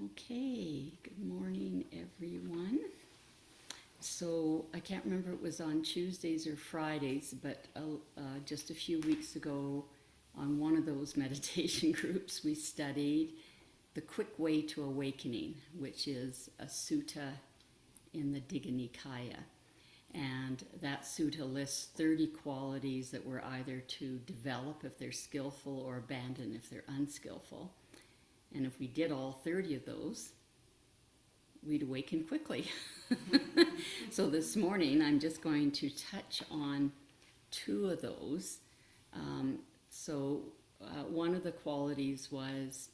Okay, good morning everyone. So I can't remember if it was on Tuesdays or Fridays, but just a few weeks ago on one of those meditation groups we studied The Quick Way to Awakening, which is a sutta in the Digha Nikaya. And that sutta lists 30 qualities that we're either to develop if they're skillful or abandon if they're unskillful. And if we did all 30 of those, we'd awaken quickly. So this morning, I'm just going to touch on two of those. One of the qualities was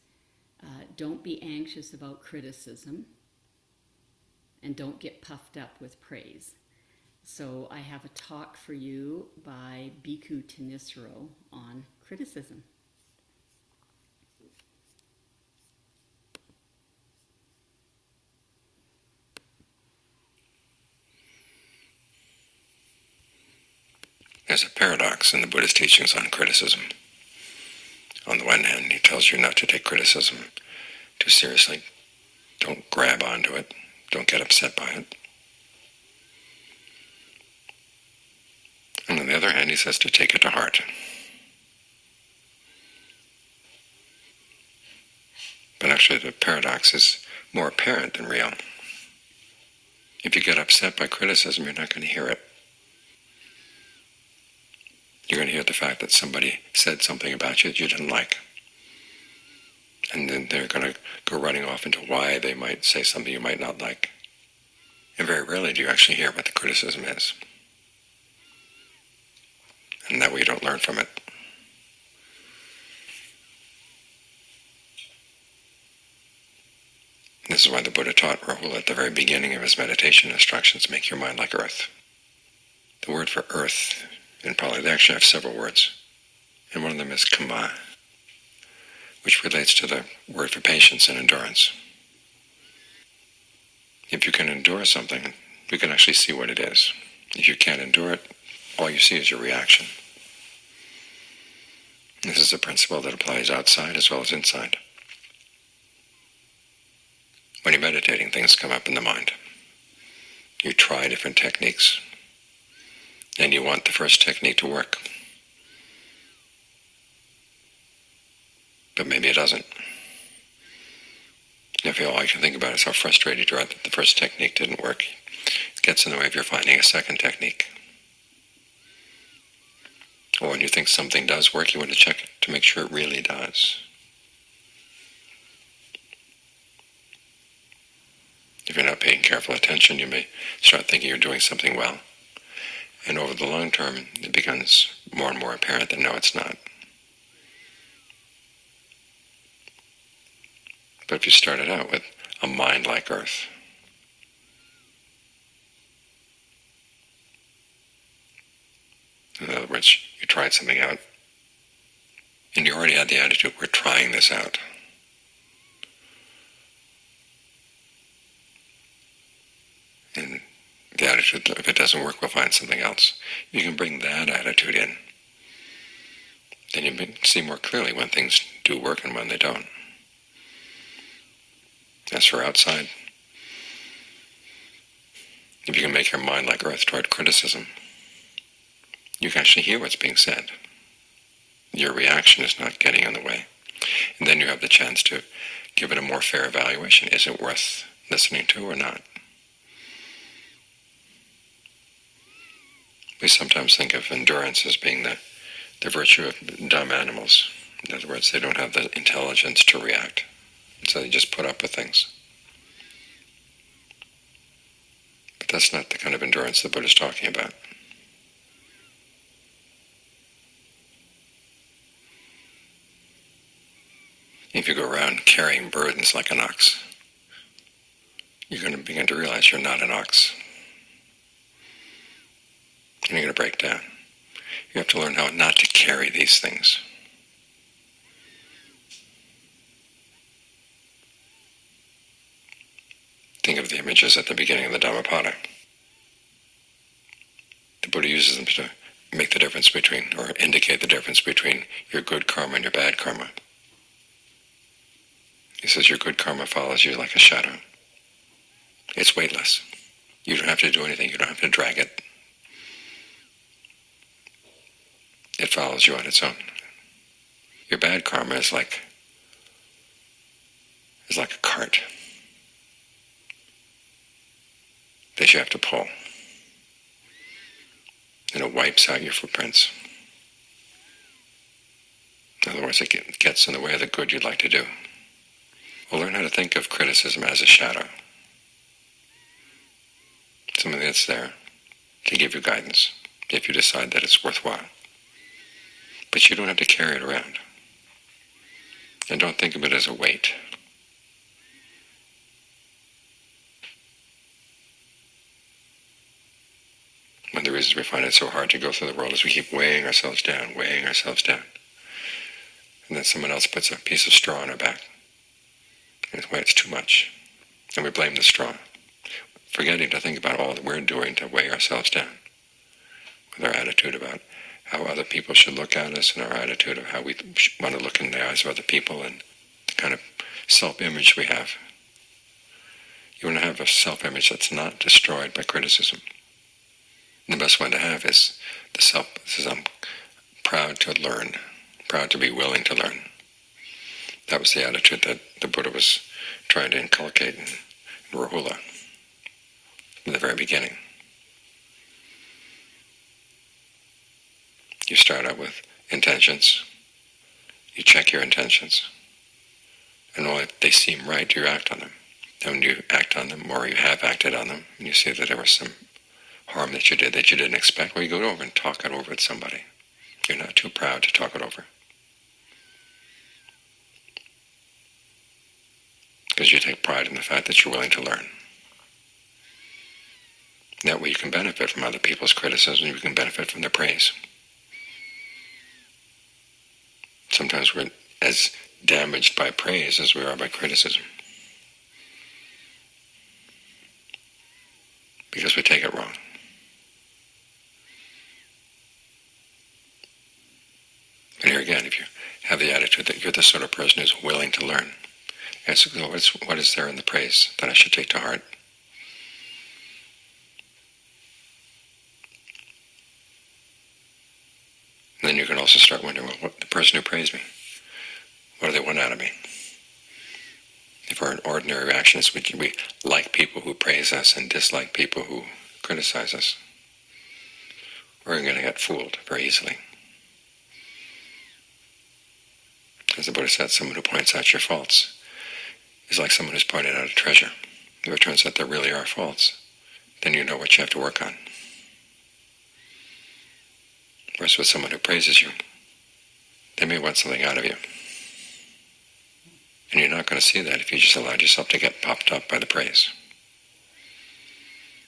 don't be anxious about criticism and don't get puffed up with praise. So I have a talk for you by Bhikkhu Thanissaro on criticism. There's a paradox in the Buddha's teachings on criticism. On the one hand, he tells you not to take criticism too seriously. Don't grab onto it. Don't get upset by it. And on the other hand, he says to take it to heart. But actually, the paradox is more apparent than real. If you get upset by criticism, you're not going to hear it. You're going to hear the fact that somebody said something about you that you didn't like. And then they're going to go running off into why they might say something you might not like. And very rarely do you actually hear what the criticism is. And that way you don't learn from it. This is why the Buddha taught Rahul at the very beginning of his meditation instructions, make your mind like earth. The word for earth, in Pali, they actually have several words. And one of them is kama, which relates to the word for patience and endurance. If you can endure something, you can actually see what it is. If you can't endure it, all you see is your reaction. This is a principle that applies outside as well as inside. When you're meditating, things come up in the mind. You try different techniques, and you want the first technique to work. But maybe it doesn't. If all you can think about is how frustrated you are that the first technique didn't work, it gets in the way of your finding a second technique. Or when you think something does work, you want to check it to make sure it really does. If you're not paying careful attention, you may start thinking you're doing something well. And over the long term, it becomes more and more apparent that no, it's not. But if you started out with a mind like earth, in other words, you tried something out, and you already had the attitude, we're trying this out. And the attitude, if it doesn't work, we'll find something else. You can bring that attitude in. Then you see more clearly when things do work and when they don't. As for outside, if you can make your mind like earth toward criticism, you can actually hear what's being said. Your reaction is not getting in the way. And then you have the chance to give it a more fair evaluation. Is it worth listening to or not? We sometimes think of endurance as being the virtue of dumb animals. In other words, they don't have the intelligence to react. So they just put up with things. But that's not the kind of endurance the Buddha's talking about. If you go around carrying burdens like an ox, you're going to begin to realize you're not an ox. And you're going to break down. You have to learn how not to carry these things. Think of the images at the beginning of the Dhammapada. The Buddha uses them to make the difference between, or indicate the difference between your good karma and your bad karma. He says your good karma follows you like a shadow. It's weightless. You don't have to do anything. You don't have to drag it. It follows you on its own. Your bad karma is like a cart that you have to pull. And it wipes out your footprints. In other words, it gets in the way of the good you'd like to do. Well, learn how to think of criticism as a shadow. Something that's there to give you guidance if you decide that it's worthwhile. But you don't have to carry it around. And don't think of it as a weight. One of the reasons we find it so hard to go through the world is we keep weighing ourselves down. And then someone else puts a piece of straw on our back. And it's too much. And we blame the straw, forgetting to think about all that we're doing to weigh ourselves down. With our attitude about how other people should look at us, and our attitude of how we want to look in the eyes of other people, and the kind of self-image we have. You want to have a self-image that's not destroyed by criticism. And the best one to have is I'm proud to learn, proud to be willing to learn. That was the attitude that the Buddha was trying to inculcate in Rahula in the very beginning. You start out with intentions. You check your intentions. And only if they seem right, do you act on them. And when you act on them, or you have acted on them, and you see that there was some harm that you did that you didn't expect, well, you go over and talk it over with somebody. You're not too proud to talk it over. Because you take pride in the fact that you're willing to learn. That way you can benefit from other people's criticism, you can benefit from their praise. Sometimes we're as damaged by praise as we are by criticism. Because we take it wrong. And here again, if you have the attitude that you're the sort of person who's willing to learn, ask, what is there in the praise that I should take to heart? And then you can also start wondering, well, what the person who praised me, what do they want out of me? If our ordinary reaction is we like people who praise us and dislike people who criticize us, we're going to get fooled very easily. As the Buddha said, someone who points out your faults is like someone who's pointed out a treasure. If it turns out there really are faults, then you know what you have to work on. Whereas with someone who praises you, they may want something out of you. And you're not going to see that if you just allowed yourself to get popped up by the praise.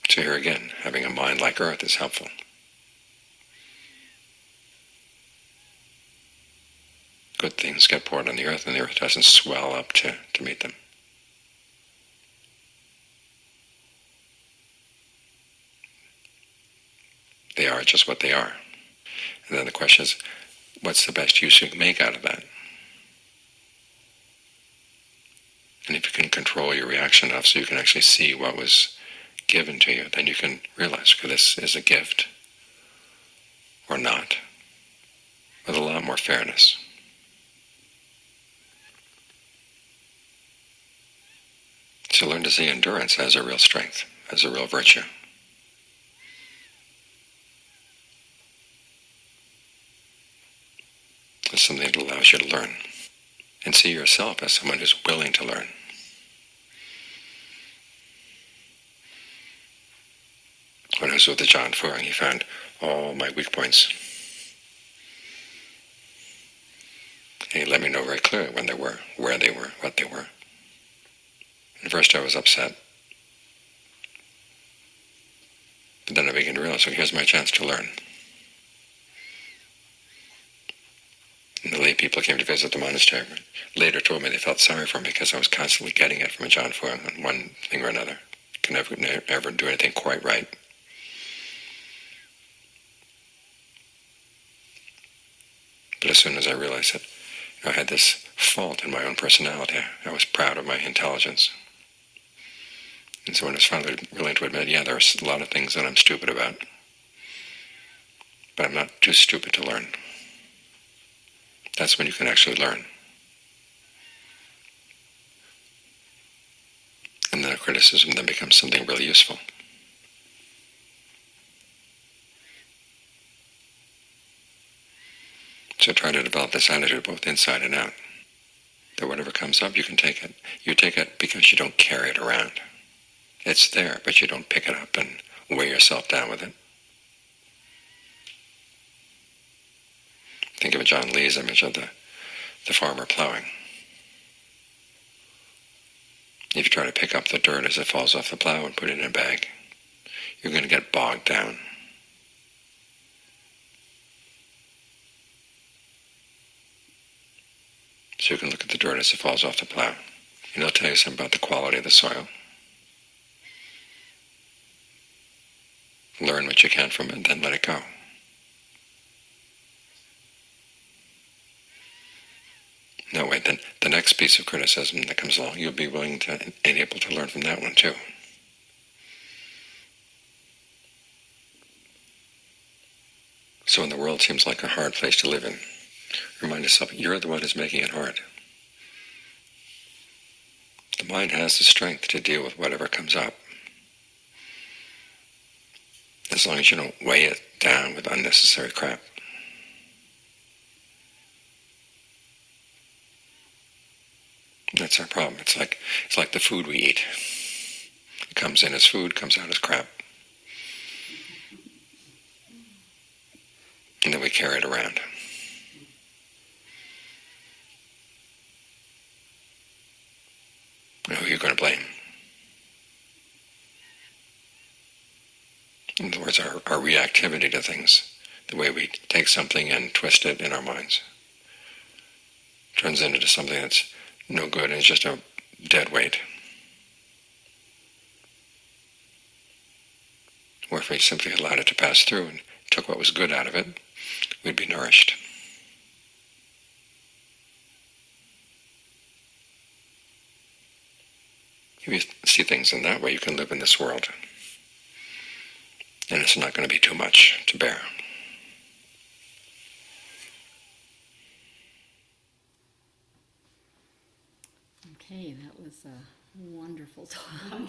So here again, having a mind like earth is helpful. Good things get poured on the earth, and the earth doesn't swell up to meet them. They are just what they are. And then the question is, what's the best use you can make out of that? And if you can control your reaction enough so you can actually see what was given to you, then you can realize, okay, this is a gift or not, with a lot more fairness. So learn to see endurance as a real strength, as a real virtue. It's something that allows you to learn. And see yourself as someone who's willing to learn. When I was with the John Fuang, he found all my weak points. And he let me know very clearly when they were, where they were, what they were. At first I was upset. But then I began to realize, so here's my chance to learn. And the lay people came to visit the monastery. Later told me they felt sorry for me because I was constantly getting it from a John Fuang on one thing or another. Could never do anything quite right. But as soon as I realized that I had this fault in my own personality. I was proud of my intelligence. And so when I was finally willing to admit, yeah, there's a lot of things that I'm stupid about, but I'm not too stupid to learn. That's when you can actually learn. And then criticism then becomes something really useful. So try to develop this attitude both inside and out. That whatever comes up, you can take it. You take it because you don't carry it around. It's there, but you don't pick it up and weigh yourself down with it. Think of John Lee's image of the farmer plowing. If you try to pick up the dirt as it falls off the plow and put it in a bag, you're going to get bogged down. So you can look at the dirt as it falls off the plow, and it'll tell you something about the quality of the soil. Learn what you can from it, and then let it go. That way, then the next piece of criticism that comes along, you'll be willing to and able to learn from that one too. So when the world seems like a hard place to live in, remind yourself, you're the one who's making it hard. The mind has the strength to deal with whatever comes up, as long as you don't weigh it down with unnecessary crap. That's our problem. It's like the food we eat. It comes in as food, comes out as crap. And then we carry it around. Now, who are you going to blame? In other words, our reactivity to things, the way we take something and twist it in our minds, turns into something that's no good and it's just a dead weight. Or if we simply allowed it to pass through and took what was good out of it, we'd be nourished. If you see things in that way, you can live in this world. And it's not going to be too much to bear. Okay, that was a wonderful talk.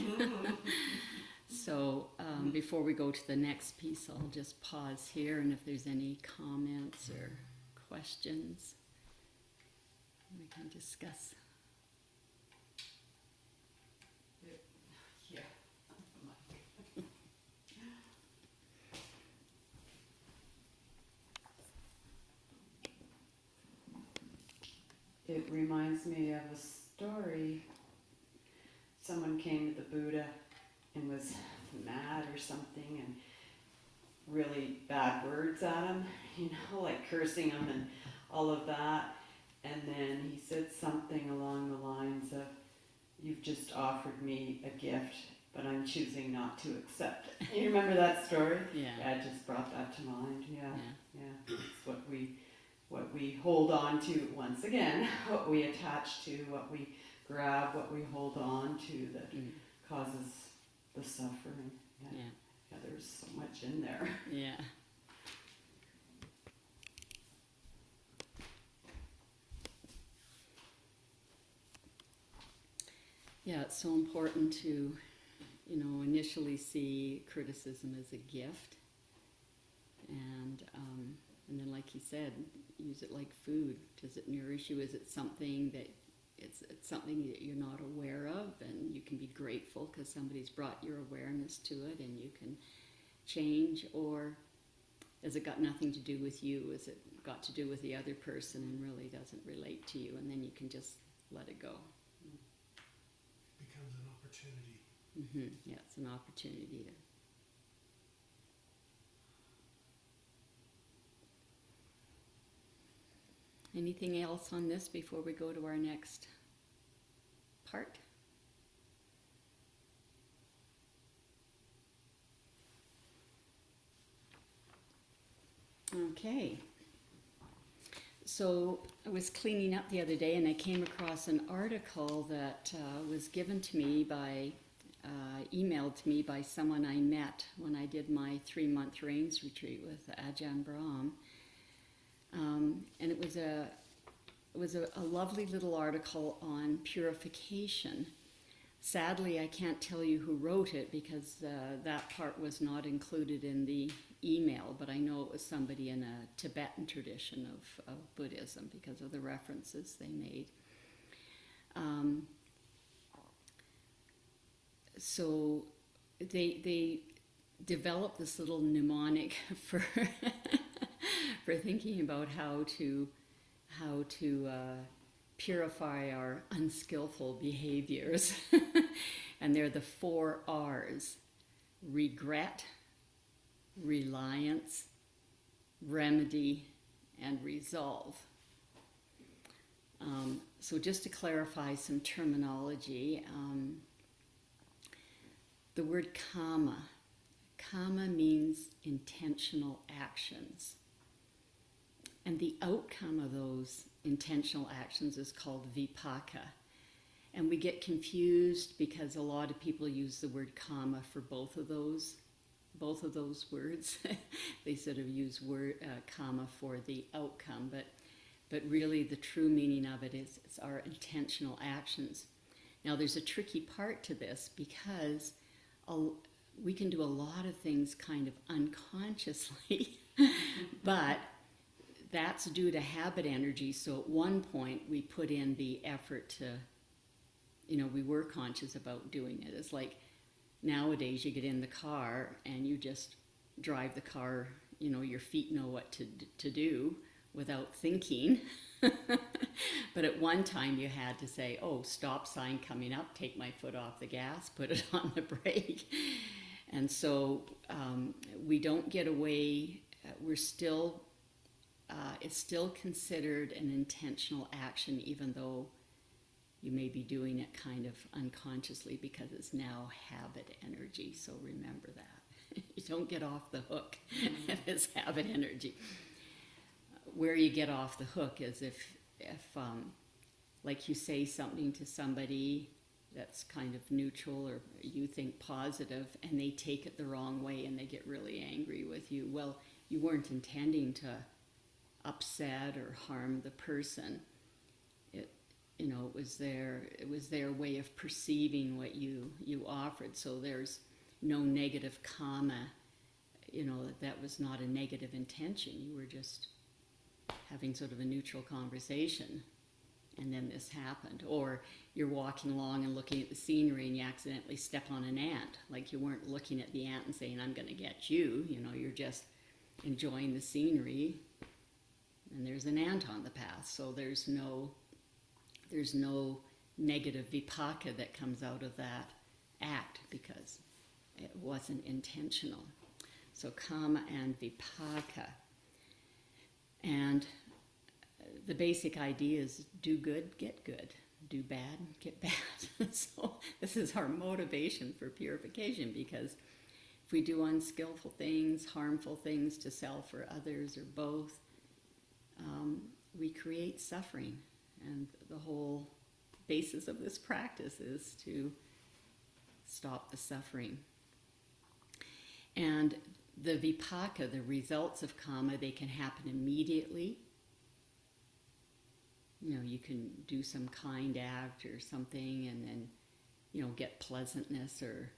So before we go to the next piece, I'll just pause here, and if there's any comments or questions, we can discuss. Yeah. It reminds me of a story. Someone came to the Buddha and was mad or something and really bad words at him, like cursing him and all of that. And then he said something along the lines of, "You've just offered me a gift, but I'm choosing not to accept it." You remember that story? Yeah. Yeah, it just brought that to mind. Yeah. Yeah. It's what we hold on to, once again, what we attach to, what we grab, what we hold on to that causes the suffering. Yeah. Yeah, there's so much in there. Yeah. Yeah, it's so important to, initially see criticism as a gift, and then, like you said, use it like food. Does it nourish you? Is it something that it's something that you're not aware of, and you can be grateful because somebody's brought your awareness to it, and you can change? Or has it got nothing to do with you? Has it got to do with the other person and really doesn't relate to you? And then you can just let it go. Becomes an opportunity. Yeah, it's an opportunity to. Anything else on this before we go to our next part? Okay. So I was cleaning up the other day and I came across an article that was given to me by, emailed to me by someone I met when I did my 3-month rains retreat with Ajahn Brahm. And it was a lovely little article on purification. Sadly, I can't tell you who wrote it because that part was not included in the email, but I know it was somebody in a Tibetan tradition of Buddhism because of the references they made. So they developed this little mnemonic for for thinking about how to purify our unskillful behaviors. And they're the 4 R's: regret, reliance, remedy, and resolve. So just to clarify some terminology, the word kama means intentional actions. And the outcome of those intentional actions is called vipaka. And we get confused because a lot of people use the word kama for both of those words. They sort of use kama for the outcome, but really the true meaning of it is it's our intentional actions. Now there's a tricky part to this because we can do a lot of things kind of unconsciously, but that's due to habit energy. So at one point we put in the effort to, we were conscious about doing it. It's like nowadays you get in the car and you just drive the car, your feet know what to do without thinking. But at one time you had to say, oh, stop sign coming up, take my foot off the gas, put it on the brake. And so we don't get away, it's still considered an intentional action, even though you may be doing it kind of unconsciously because it's now habit energy. So remember that. You don't get off the hook if it's habit energy. Where you get off the hook is if like you say something to somebody that's kind of neutral or you think positive and they take it the wrong way and they get really angry with you. Well, you weren't intending to upset or harm the person. It was their way of perceiving what you offered. So there's no negative karma, that was not a negative intention. You were just having sort of a neutral conversation, and then this happened. Or you're walking along and looking at the scenery and you accidentally step on an ant. Like you weren't looking at the ant and saying, I'm going to get you. You're just enjoying the scenery, and there's an ant on the path. So there's no negative vipaka that comes out of that act because it wasn't intentional. So kama and vipaka. And the basic idea is do good, get good. Do bad, get bad. So this is our motivation for purification, because if we do unskillful things, harmful things to self or others or both, we create suffering. And the whole basis of this practice is to stop the suffering. And the vipaka, the results of kama, they can happen immediately. You can do some kind act or something and then, get pleasantness or,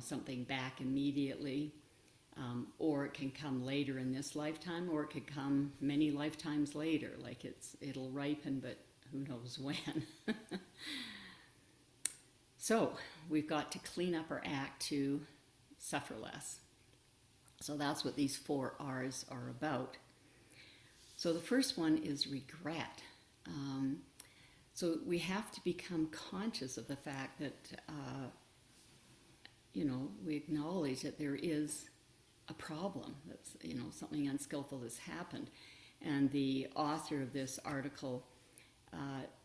something back immediately. Or it can come later in this lifetime, or it could come many lifetimes later. Like it'll ripen, but who knows when. So we've got to clean up our act to suffer less. So that's what these 4 R's are about. So the first one is regret. So we have to become conscious of the fact that, we acknowledge that there is a problem, that's, something unskillful has happened. And the author of this article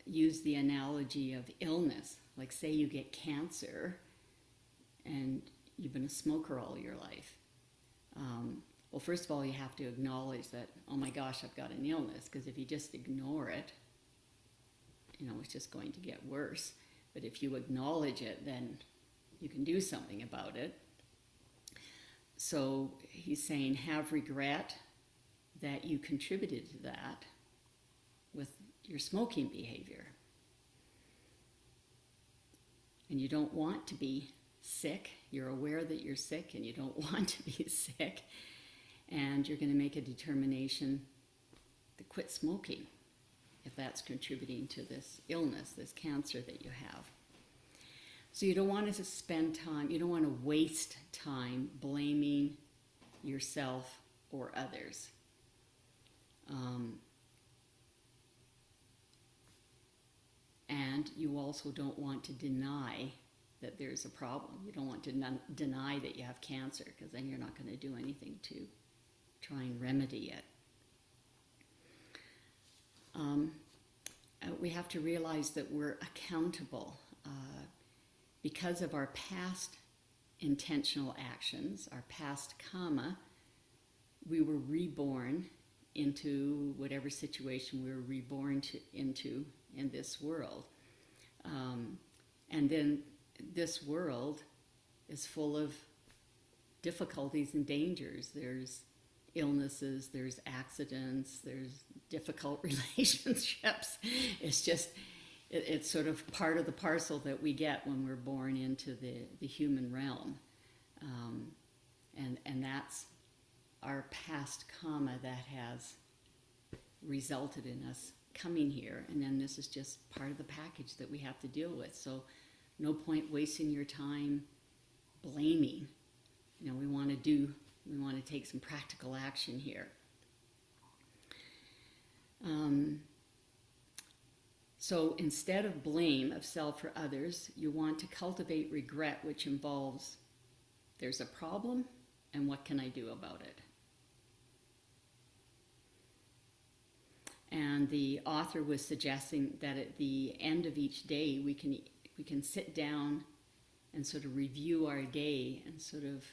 used the analogy of illness. Like say you get cancer and you've been a smoker all your life. Well, first of all, you have to acknowledge that, oh my gosh, I've got an illness, because if you just ignore it, it's just going to get worse. But if you acknowledge it, then you can do something about it. So he's saying, have regret that you contributed to that with your smoking behavior. And you don't want to be sick. You're aware that you're sick and you don't want to be sick. And you're going to make a determination to quit smoking if that's contributing to this illness, this cancer that you have. So you don't want to spend time, you don't want to waste time blaming yourself or others. And you also don't want to deny that there's a problem. You don't want to deny that you have cancer, because then you're not going to do anything to try and remedy it. We have to realize that we're accountable because of our past intentional actions, our past karma. We were reborn into whatever situation we were reborn into in this world. And then this world is full of difficulties and dangers. There's illnesses, there's accidents, there's difficult relationships. It's just, it's sort of part of the parcel that we get when we're born into the human realm. And that's our past karma that has resulted in us coming here. And then this is just part of the package that we have to deal with. So no point wasting your time blaming. We want to take some practical action here. So instead of blame of self or others, you want to cultivate regret, which involves, there's a problem, and what can I do about it? And the author was suggesting that at the end of each day, we can sit down and sort of review our day and sort of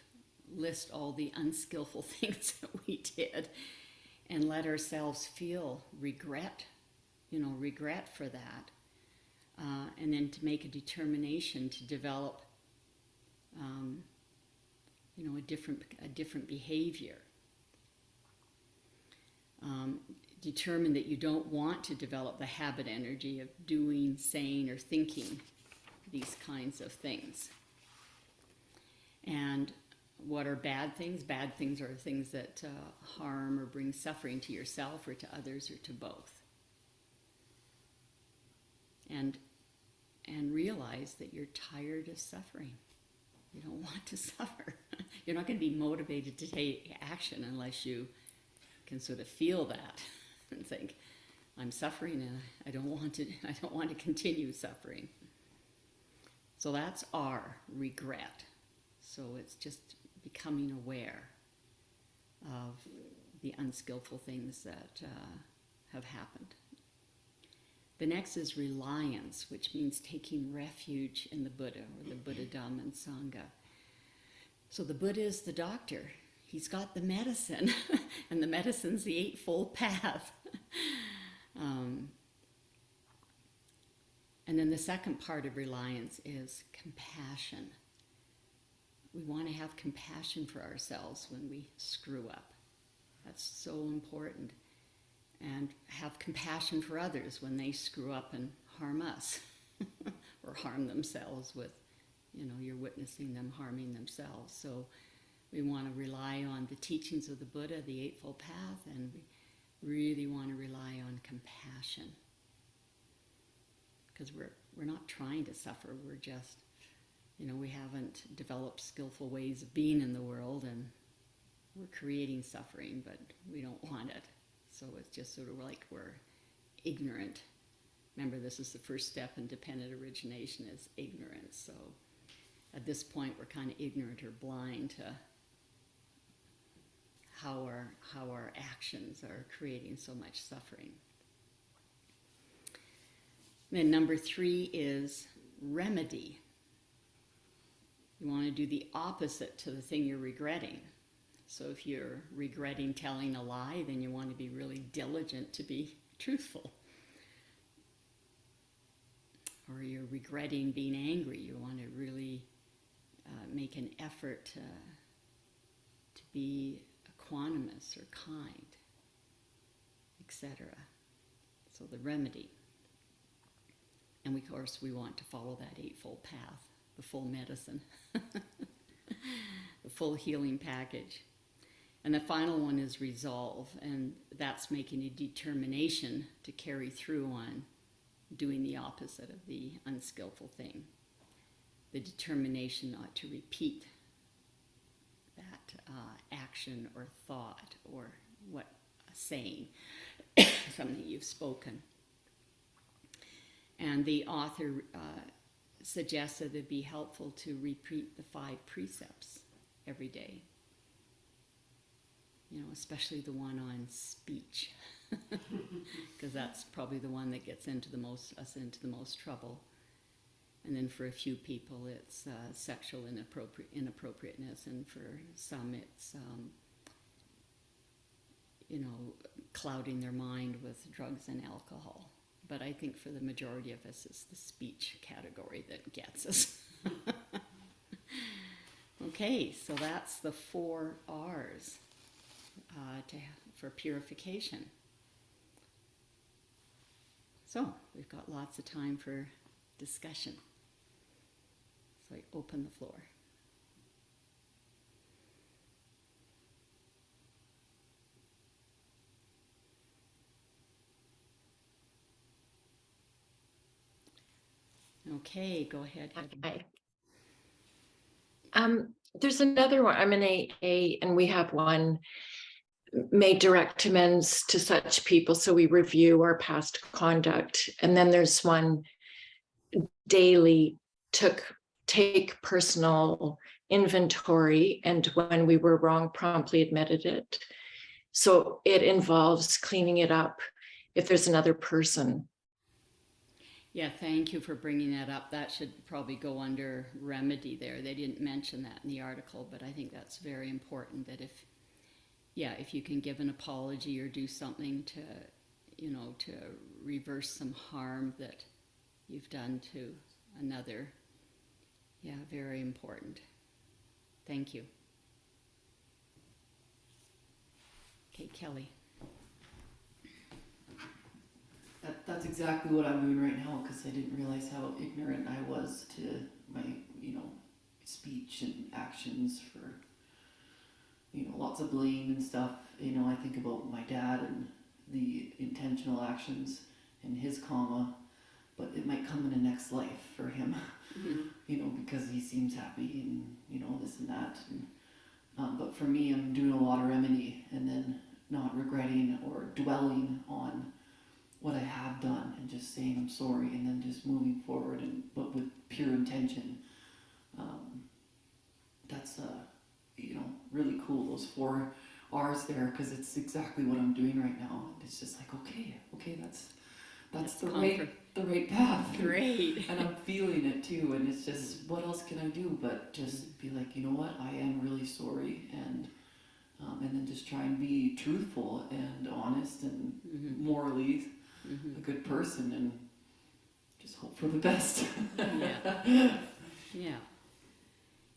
list all the unskillful things that we did and let ourselves feel regret for that. And then to make a determination to develop, a different behavior. Determine that you don't want to develop the habit energy of doing, saying, or thinking these kinds of things. And what are bad things? Bad things are things that harm or bring suffering to yourself or to others or to both. And realize that you're tired of suffering. You don't want to suffer. You're not going to be motivated to take action unless you can sort of feel that and think, I'm suffering and I don't want to continue suffering. So that's our regret. So it's just becoming aware of the unskillful things that have happened. The next is reliance, which means taking refuge in the Buddha, or the Buddha, Dhamma, and Sangha. So the Buddha is the doctor. He's got the medicine, and the medicine's the Eightfold Path. And then the second part of reliance is compassion. We want to have compassion for ourselves when we screw up. That's so important. And have compassion for others when they screw up and harm us or harm themselves with, you're witnessing them harming themselves. So we want to rely on the teachings of the Buddha, the Eightfold Path, and we really want to rely on compassion. Because we're not trying to suffer, we're just, we haven't developed skillful ways of being in the world, and we're creating suffering, but we don't want it. So it's just sort of like we're ignorant. Remember, this is the first step in dependent origination, is ignorance. So at this point, we're kind of ignorant or blind to how our actions are creating so much suffering. Then number 3 is remedy. You want to do the opposite to the thing you're regretting. So if you're regretting telling a lie, then you want to be really diligent to be truthful. Or you're regretting being angry, you want to really make an effort to be equanimous or kind, etc. So the remedy. And of course, we want to follow that Eightfold Path, the full medicine, the full healing package. And the final one is resolve, and that's making a determination to carry through on doing the opposite of the unskillful thing. The determination not to repeat that action or thought or what saying, something you've spoken. And the author suggested it'd be helpful to repeat the 5 precepts every day. You know, especially the one on speech, because that's probably the one that gets into the most trouble. And then for a few people, it's sexual inappropriateness, and for some, it's clouding their mind with drugs and alcohol. But I think for the majority of us, it's the speech category that gets us. Okay, so that's the 4 R's for purification. So we've got lots of time for discussion. So I open the floor. Okay, go ahead, Heather. Hi. There's another one. I'm an AA, and we have one, made direct amends to such people. So we review our past conduct. And then there's one, daily, take personal inventory, and when we were wrong, promptly admitted it. So it involves cleaning it up if there's another person. Yeah, thank you for bringing that up. That should probably go under remedy there. They didn't mention that in the article, but I think that's very important, that if you can give an apology or do something to reverse some harm that you've done to another. Yeah, very important. Thank you. Okay, Kelly. That's exactly what I'm doing right now, because I didn't realize how ignorant I was to my, speech and actions for, lots of blame and stuff. I think about my dad and the intentional actions in his karma, but it might come in the next life for him, because he seems happy and, this and that. And, but for me, I'm doing a lot of remedy and then not regretting or dwelling on what I have done and just saying I'm sorry and then just moving forward, but with pure intention. That's really cool, those 4 R's there, because it's exactly what I'm doing right now. It's just like, okay, that's the right path. Great. And I'm feeling it too, and it's just, what else can I do but just be like, you know what, I am really sorry, and then just try and be truthful and honest and morally a good person, and just hope for the best.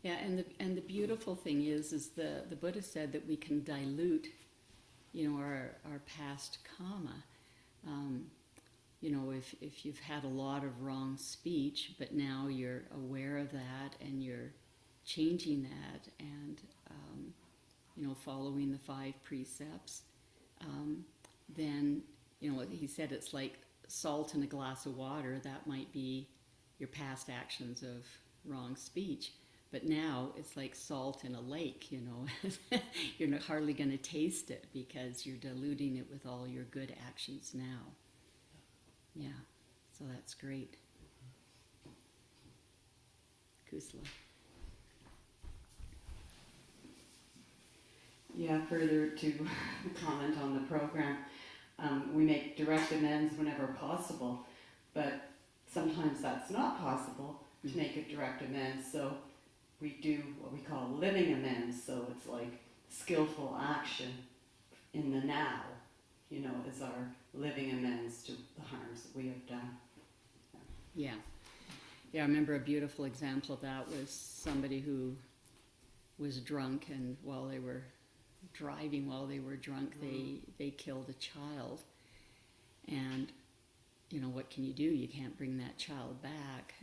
Yeah, and the beautiful thing is the Buddha said that we can dilute, our past karma. If you've had a lot of wrong speech, but now you're aware of that and you're changing that, and following the 5 precepts, then he said it's like salt in a glass of water. That might be your past actions of wrong speech. But now it's like salt in a lake, You're not hardly going to taste it because you're diluting it with all your good actions now. Yeah, so that's great. Kusla. Yeah, further to comment on the program, we make direct amends whenever possible, but sometimes that's not possible to make a direct amends, so we do what we call living amends. So it's like skillful action in the now, is our living amends to the harms that we have done. Yeah. Yeah, I remember a beautiful example of that was somebody who was drunk, and while they were driving, they killed a child. And, what can you do? You can't bring that child back.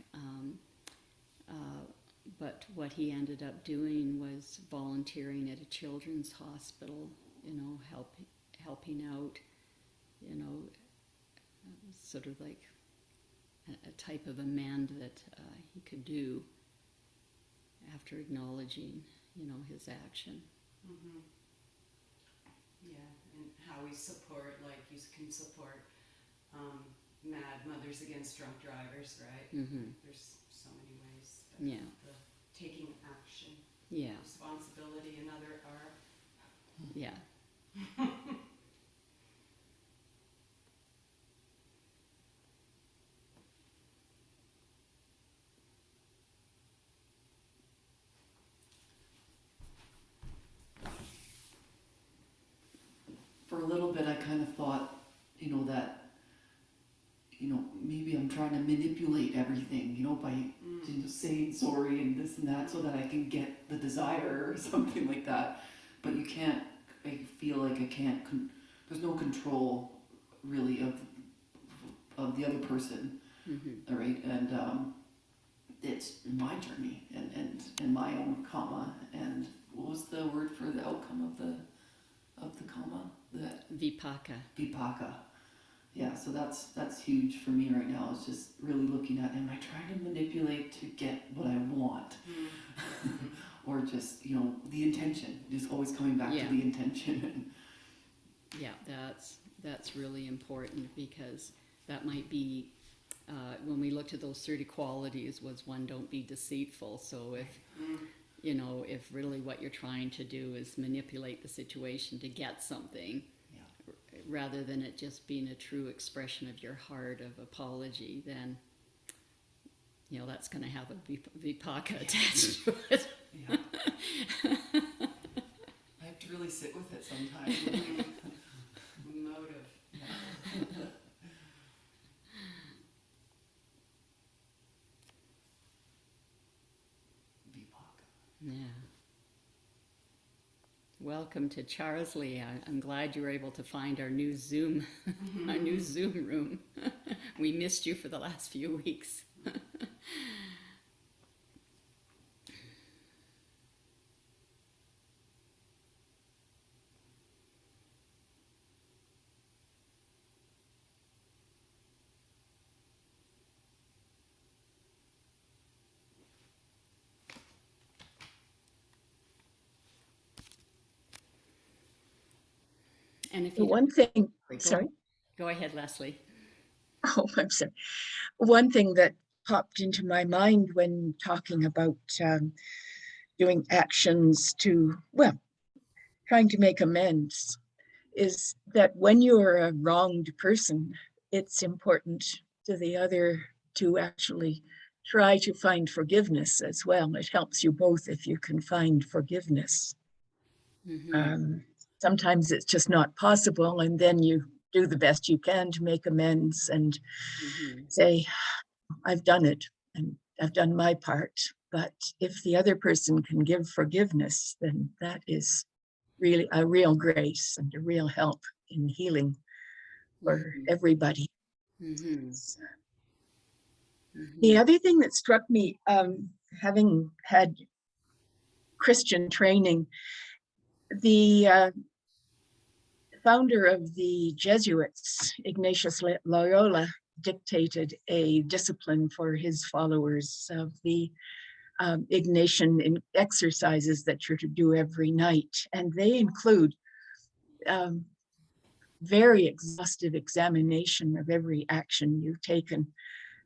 But what he ended up doing was volunteering at a children's hospital, helping out, sort of like a type of amend that he could do after acknowledging, his action. Mm-hmm. Yeah, and how we support, like you can support Mad Mothers Against Drunk Drivers, right? Mm-hmm. There's so many ways. Yeah. The taking action, Yeah. responsibility, another R. Yeah. For a little bit, I kind of thought, that, maybe I'm trying to manipulate everything, by saying sorry and this and that so that I can get the desire or something like that. But you can't, I feel like I can't, there's no control really of the other person, Mm-hmm. all right? And it's my journey and my own karma. And what was the word for the outcome of the karma? That vipaka. Yeah, so that's huge for me right now. It's just really looking at, am I trying to manipulate to get what I want? Or just, the intention, just always coming back Yeah. to the intention. Yeah, that's really important, because that might be, when we looked at those 30 qualities, was one, don't be deceitful. So if, if really what you're trying to do is manipulate the situation to get something, rather than it just being a true expression of your heart of apology, then, that's going to have a vipaka attached to it. Yeah. I have to really sit with it sometimes. Motive. Vipaka. Yeah. Welcome to Charlesley. I'm glad you were able to find our new Zoom, our new Zoom room. We missed you for the last few weeks. And if you One thing, go, sorry. Go ahead, Leslie. Oh, I'm sorry. One thing that popped into my mind when talking about doing actions to, well, trying to make amends, is that when you're a wronged person, it's important to the other to actually try to find forgiveness as well. It helps you both if you can find forgiveness. Mm-hmm. Sometimes it's just not possible, and then you do the best you can to make amends and say, I've done it and I've done my part. But if the other person can give forgiveness, then that is really a real grace and a real help in healing for everybody. Mm-hmm. The other thing that struck me, having had Christian training, the founder of the Jesuits, Ignatius Loyola, dictated a discipline for his followers of the Ignatian exercises that you're to do every night. And they include very exhaustive examination of every action you've taken.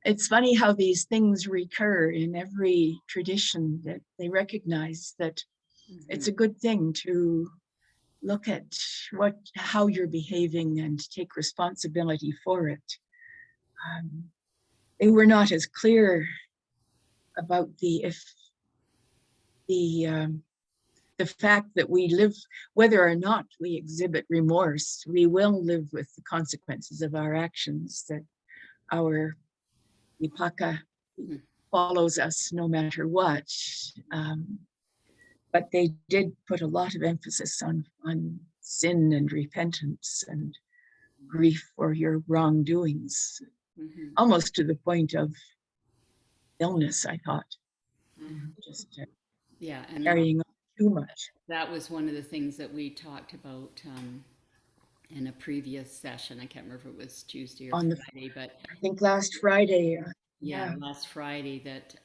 It's funny how these things recur in every tradition, that they recognize that it's a good thing to look at how you're behaving and take responsibility for it. They were not as clear about the the fact that we live, whether or not we exhibit remorse, we will live with the consequences of our actions, that our vipaka Mhm. follows us no matter what. But they did put a lot of emphasis on sin and repentance and grief for your wrongdoings, Mhm. almost to the point of illness, I thought, just Yeah, and carrying on too much. that was one of the things that we talked about in a previous session. I can't remember if it was Tuesday or On the, Friday, but I think last Friday, yeah, yeah, last Friday, that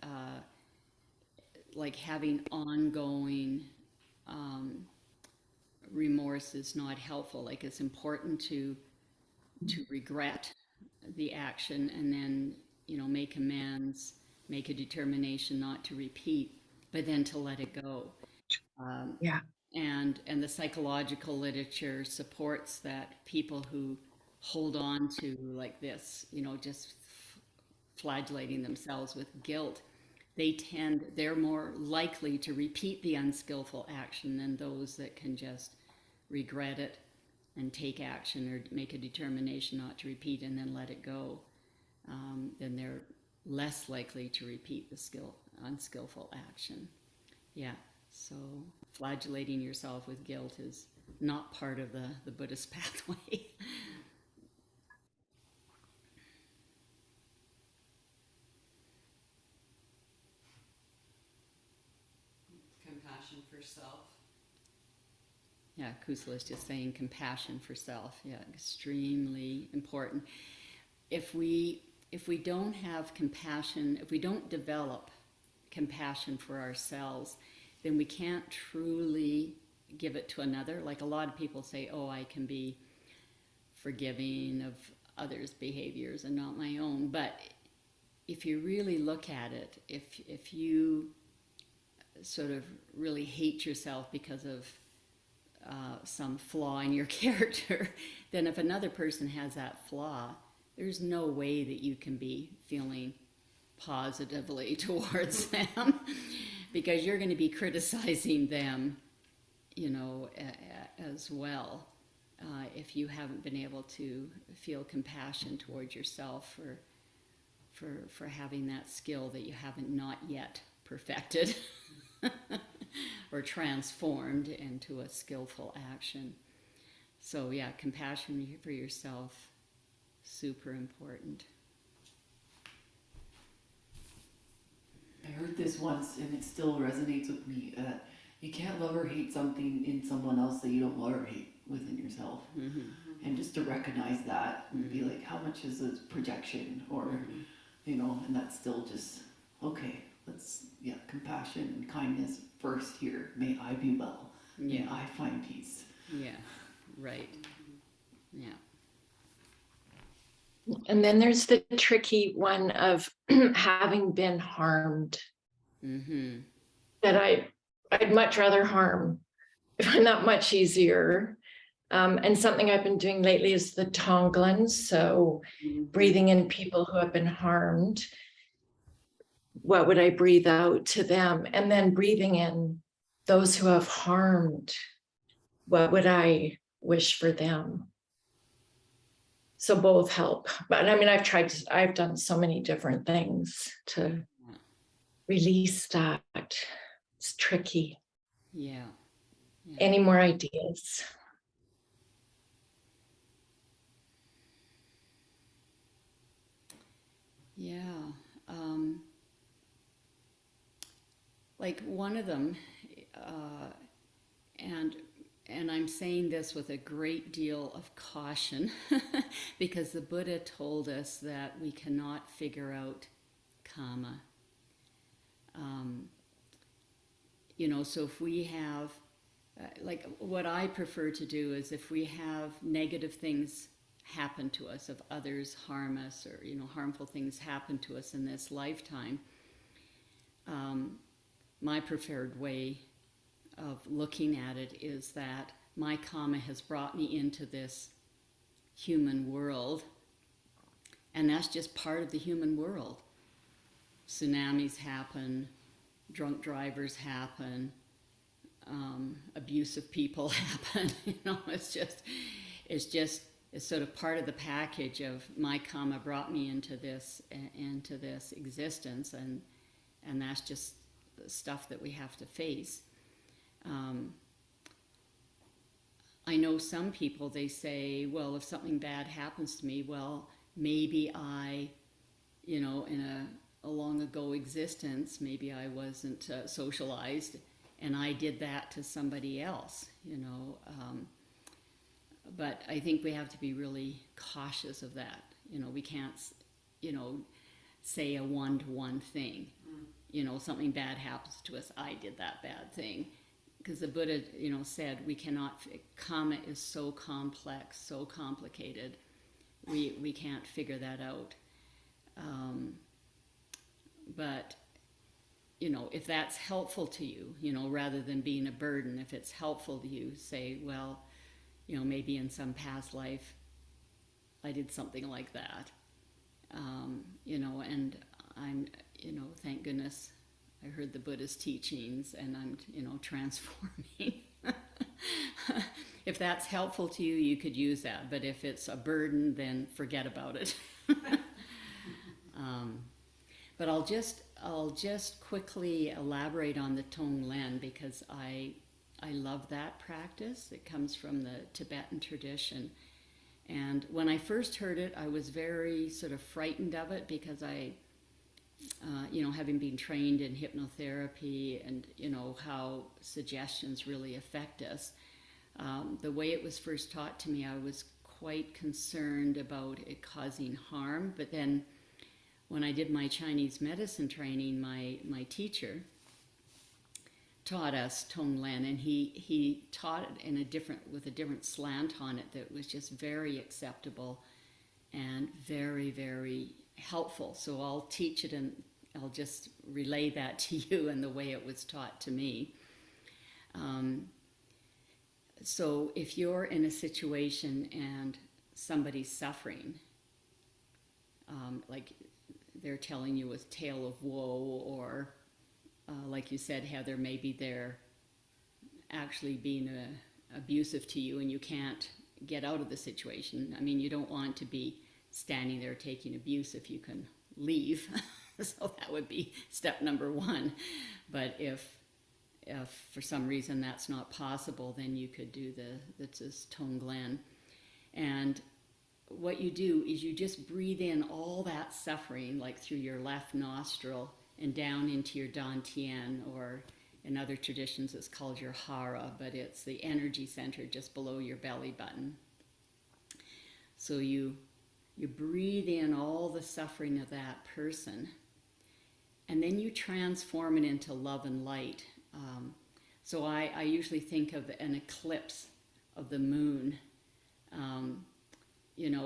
like having ongoing um, remorse is not helpful. Like it's important to regret the action and then make amends, make a determination not to repeat, but then to let it go. Um, yeah, and the psychological literature supports that people who hold on to like this, just flagellating themselves with guilt, they're more likely to repeat the unskillful action than those that can just regret it and take action or make a determination not to repeat and then let it go. Then they're less likely to repeat the unskillful action. Yeah, so flagellating yourself with guilt is not part of the Buddhist pathway. Compassion for self. Yeah, Kusala is just saying compassion for self. Yeah, extremely important. If we don't have compassion, if we don't develop compassion for ourselves, then we can't truly give it to another. Like a lot of people say, "Oh, I can be forgiving of others' behaviors and not my own." But if you really look at it, if you sort of really hate yourself because of some flaw in your character, then if another person has that flaw, there's no way that you can be feeling positively towards them because you're going to be criticizing them, as well. If you haven't been able to feel compassion towards yourself for having that skill that you haven't not yet perfected or transformed into a skillful action. So yeah, compassion for yourself, super important. I heard this once and it still resonates with me. You can't love or hate something in someone else that you don't love or hate within yourself. Mm-hmm. And just to recognize that and be like, how much is a projection? Or, and that's still just, okay, compassion and kindness first here. May I be well. May I find peace. Yeah, right. Yeah. And then there's the tricky one of having been harmed. Mm-hmm. That I'd much rather harm. I find that much easier. And something I've been doing lately is the Tonglen. So breathing in people who have been harmed. What would I breathe out to them? And then breathing in those who have harmed. What would I wish for them? So both help. But I mean, I've done so many different things to release that. It's tricky. Yeah. Any more ideas? Yeah. Like one of them, and I'm saying this with a great deal of caution because the Buddha told us that we cannot figure out karma. So if we have, like what I prefer to do is if we have negative things happen to us, if others harm us or, harmful things happen to us in this lifetime, my preferred way of looking at it is that my karma has brought me into this human world, and that's just part of the human world. Tsunamis happen, drunk drivers happen, abusive people happen. It's sort of part of the package of my karma brought me into this existence, and that's just the stuff that we have to face. I know some people, they say, well, if something bad happens to me, well, maybe I, in a long ago existence, maybe I wasn't socialized, and I did that to somebody else, but I think we have to be really cautious of that. We can't, say a one-to-one thing. Something bad happens to us, I did that bad thing. Because the Buddha, said we cannot, karma is so complex, so complicated, we can't figure that out. But, if that's helpful to you, rather than being a burden, if it's helpful to you, say, well, maybe in some past life I did something like that, and I'm, thank goodness I heard the Buddha's teachings, and I'm, transforming. If that's helpful to you, you could use that. But if it's a burden, then forget about it. But I'll just quickly elaborate on the Tonglen, because I love that practice. It comes from the Tibetan tradition. And when I first heard it, I was very sort of frightened of it, because having been trained in hypnotherapy and, how suggestions really affect us, the way it was first taught to me, I was quite concerned about it causing harm. But then when I did my Chinese medicine training, my teacher taught us Tonglen, and he taught it with a different slant on it that was just very acceptable and very, very helpful. So I'll teach it, and I'll just relay that to you in the way it was taught to me. So if you're in a situation and somebody's suffering, like they're telling you a tale of woe, or like you said, Heather, maybe they're actually being abusive to you and you can't get out of the situation. I mean, you don't want to be standing there taking abuse if you can leave. So that would be step number one. But if for some reason that's not possible, then you could do this Tonglen. And what you do is you just breathe in all that suffering, like through your left nostril and down into your dantian, or in other traditions it's called your hara, but it's the energy center just below your belly button. So you breathe in all the suffering of that person, and then you transform it into love and light. So I usually think of an eclipse of the moon,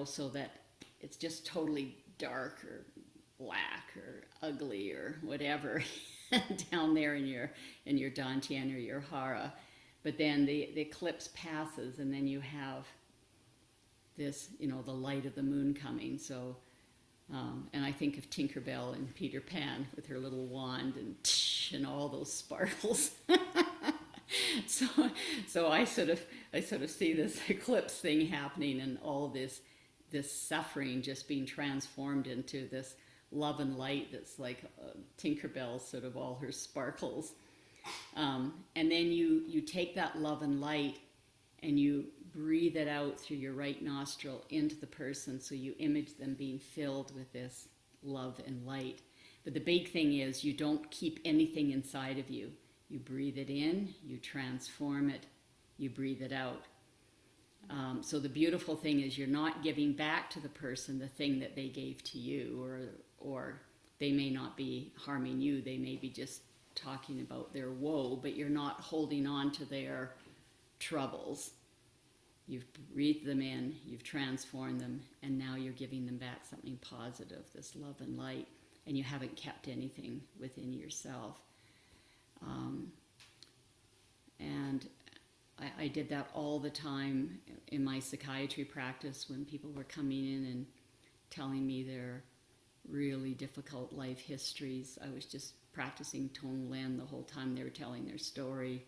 so that it's just totally dark or black or ugly or whatever down there in your dantian or your hara. But then the eclipse passes, and then you have this, the light of the moon coming. So, and I think of Tinkerbell and Peter Pan with her little wand and all those sparkles. So I sort of see this eclipse thing happening, and all this suffering just being transformed into this love and light that's like Tinkerbell, sort of all her sparkles. And then you take that love and light and you breathe it out through your right nostril into the person, so you image them being filled with this love and light. But the big thing is you don't keep anything inside of you. You breathe it in, you transform it, you breathe it out. So the beautiful thing is you're not giving back to the person the thing that they gave to you, or they may not be harming you, they may be just talking about their woe, but you're not holding on to their troubles. You've breathed them in, you've transformed them, and now you're giving them back something positive, this love and light, and you haven't kept anything within yourself. And I did that all the time in my psychiatry practice when people were coming in and telling me their really difficult life histories. I was just practicing Tonglen the whole time they were telling their story,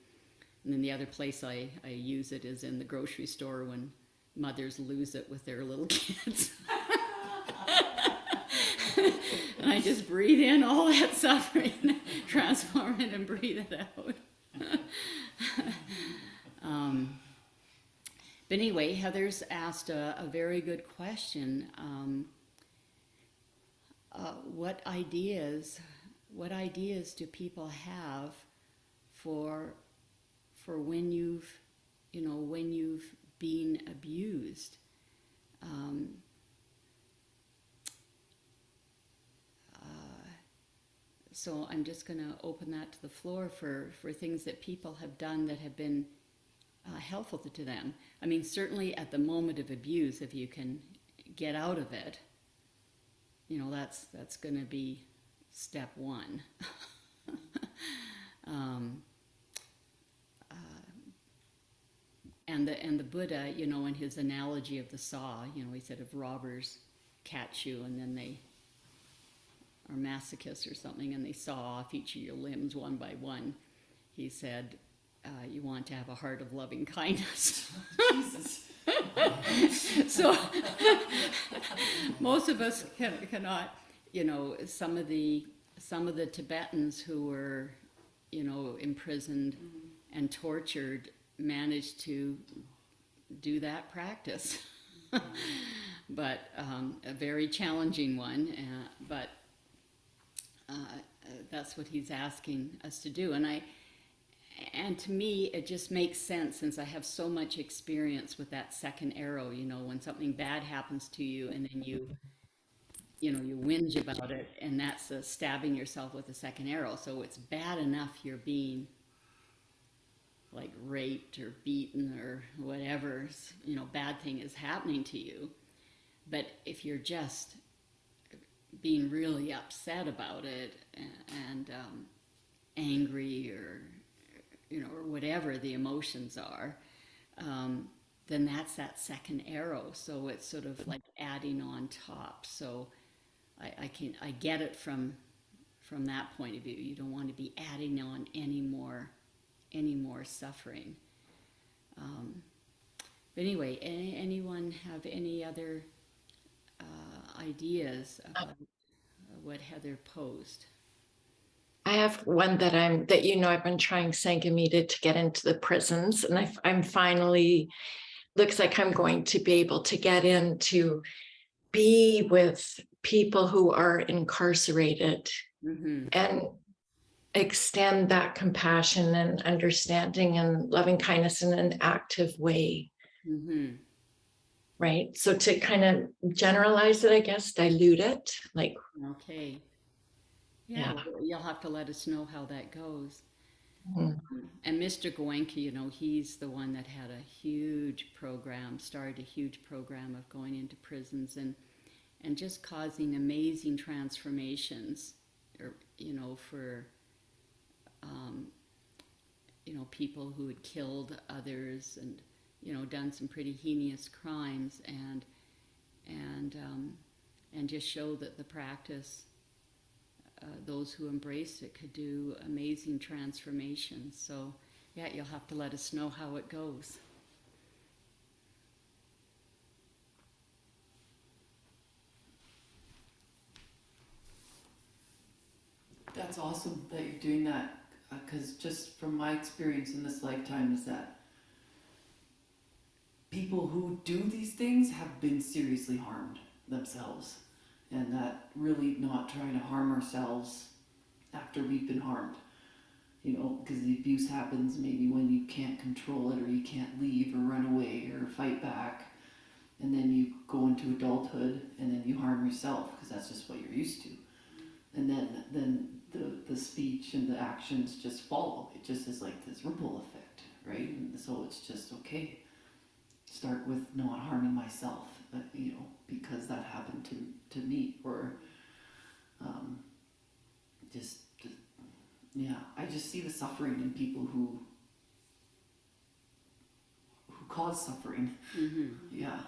And then the other place I use it is in the grocery store when mothers lose it with their little kids. And I just breathe in all that suffering, transform it, and breathe it out. But anyway, Heather's asked a very good question. What ideas do people have for when you've been abused? So I'm just going to open that to the floor for things that people have done that have been helpful to them. I mean, certainly at the moment of abuse, if you can get out of it, that's going to be step one. And the Buddha, in his analogy of the saw, he said if robbers catch you and then they are masochists or something and they saw off each of your limbs one by one, he said, you want to have a heart of loving kindness. Jesus. So most of us cannot, some of the Tibetans who were, imprisoned and tortured managed to do that practice. But a very challenging one, but that's what he's asking us to do. And to me, it just makes sense since I have so much experience with that second arrow, when something bad happens to you and then you whinge about it, and that's stabbing yourself with a second arrow. So it's bad enough you're being like raped or beaten or whatever, bad thing is happening to you. But if you're just being really upset about it and angry or whatever the emotions are, then that's that second arrow. So it's sort of like adding on top. So I get it from that point of view. You don't want to be adding on any more suffering. But anyway, anyone have any other ideas about what Heather posed? I have one that I've been trying Sangamita to get into the prisons, and I'm finally, looks like I'm going to be able to get in to be with people who are incarcerated and extend that compassion and understanding and loving kindness in an active way. Right? So to kind of generalize it, I guess, dilute it, like. Okay. Yeah. You'll have to let us know how that goes. And Mr. Goenka, he's the one that had a huge program, started a huge program of going into prisons and just causing amazing transformations, for people who had killed others and done some pretty heinous crimes, and just show that the practice, those who embraced it could do amazing transformations. So yeah, you'll have to let us know how it goes. That's awesome that you're doing that, because just from my experience in this lifetime is that people who do these things have been seriously harmed themselves, and that really not trying to harm ourselves after we've been harmed, because the abuse happens maybe when you can't control it or you can't leave or run away or fight back, and then you go into adulthood and then you harm yourself because that's just what you're used to, and then the speech and the actions just follow. It just is like this ripple effect, right? And so it's just okay, start with not harming myself, because that happened to me, or I just see the suffering in people who cause suffering. Yeah,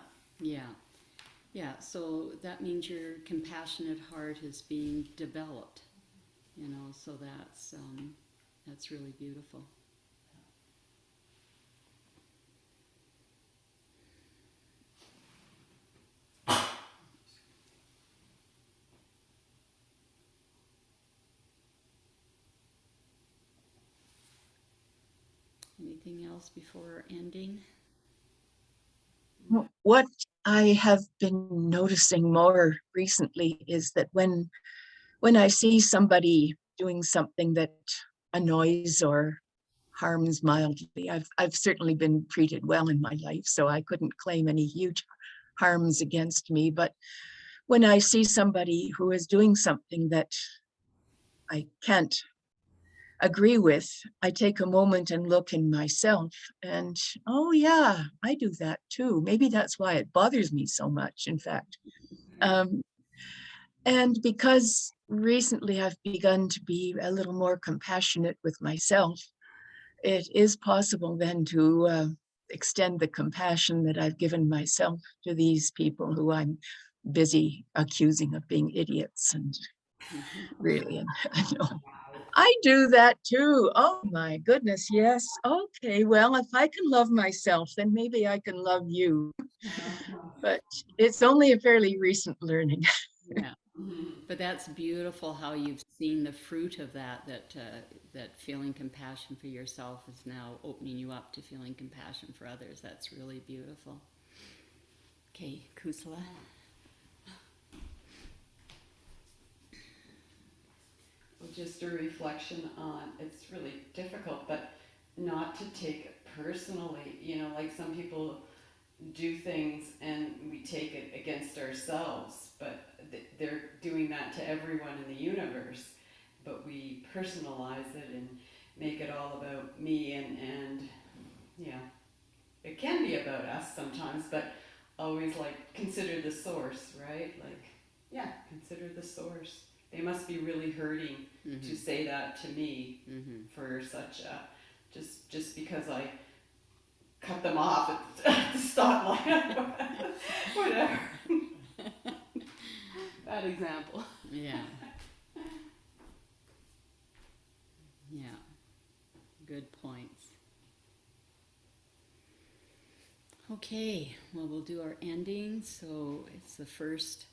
so that means your compassionate heart is being developed, so that's really beautiful. anything else before ending? What I have been noticing more recently is that when I see somebody doing something that annoys or harms mildly, I've certainly been treated well in my life, so I couldn't claim any huge harms against me. But when I see somebody who is doing something that I can't agree with, I take a moment and look in myself and, oh yeah, I do that too. Maybe that's why it bothers me so much, in fact. Um, and because recently I've begun to be a little more compassionate with myself, it is possible then to extend the compassion that I've given myself to these people who I'm busy accusing of being idiots and really, and I do that too. Oh my goodness, yes. Okay, well, if I can love myself, then maybe I can love you. But it's only a fairly recent learning. Yeah. But that's beautiful how you've seen the fruit of that feeling compassion for yourself is now opening you up to feeling compassion for others. That's really beautiful. Okay, Kusala. Well, just a reflection on, it's really difficult, but not to take it personally. You know, like some people do things and we take it against ourselves, but they're doing that to everyone in the universe. But we personalize it and make it all about me, and yeah, it can be about us sometimes, but always like consider the source, right? Like, yeah, consider the source. They must be really hurting to say that to me for such a, just because I cut them off at the stoplight. Whatever. Bad example. Yeah. Yeah. Good points. Okay, well, we'll do our ending. So it's the first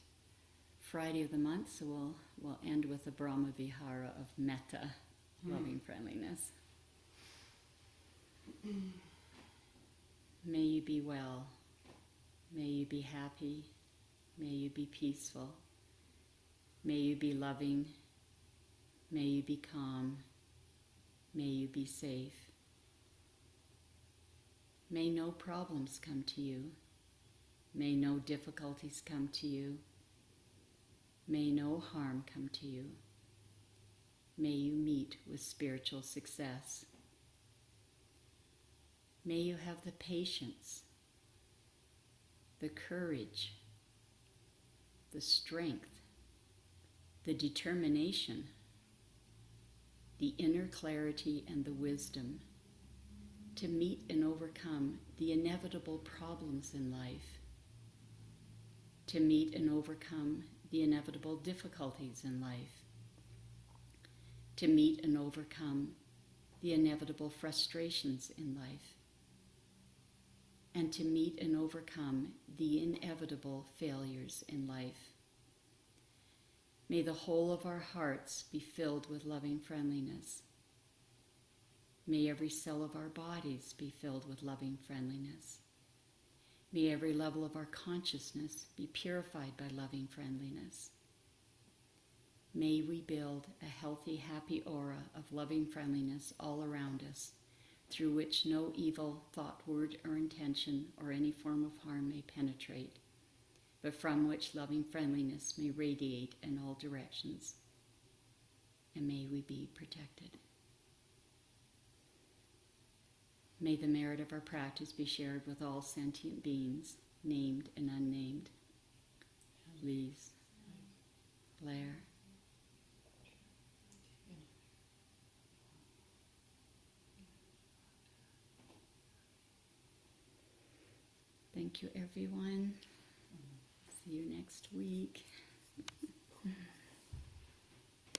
Friday of the month, so we'll end with the Brahma Vihara of Metta, loving friendliness. May you be well. May you be happy. May you be peaceful. May you be loving. May you be calm. May you be safe. May no problems come to you. May no difficulties come to you. May no harm come to you. May you meet with spiritual success. May you have the patience, the courage, the strength, the determination, the inner clarity and the wisdom to meet and overcome the inevitable problems in life, to meet and overcome the inevitable difficulties in life, to meet and overcome the inevitable frustrations in life, and to meet and overcome the inevitable failures in life. May the whole of our hearts be filled with loving friendliness. May every cell of our bodies be filled with loving friendliness. May every level of our consciousness be purified by loving friendliness. May we build a healthy, happy aura of loving friendliness all around us, through which no evil thought, word, or intention or any form of harm may penetrate, but from which loving friendliness may radiate in all directions. And may we be protected. May the merit of our practice be shared with all sentient beings, named and unnamed. Lise, Blair. Thank you, everyone. See you next week.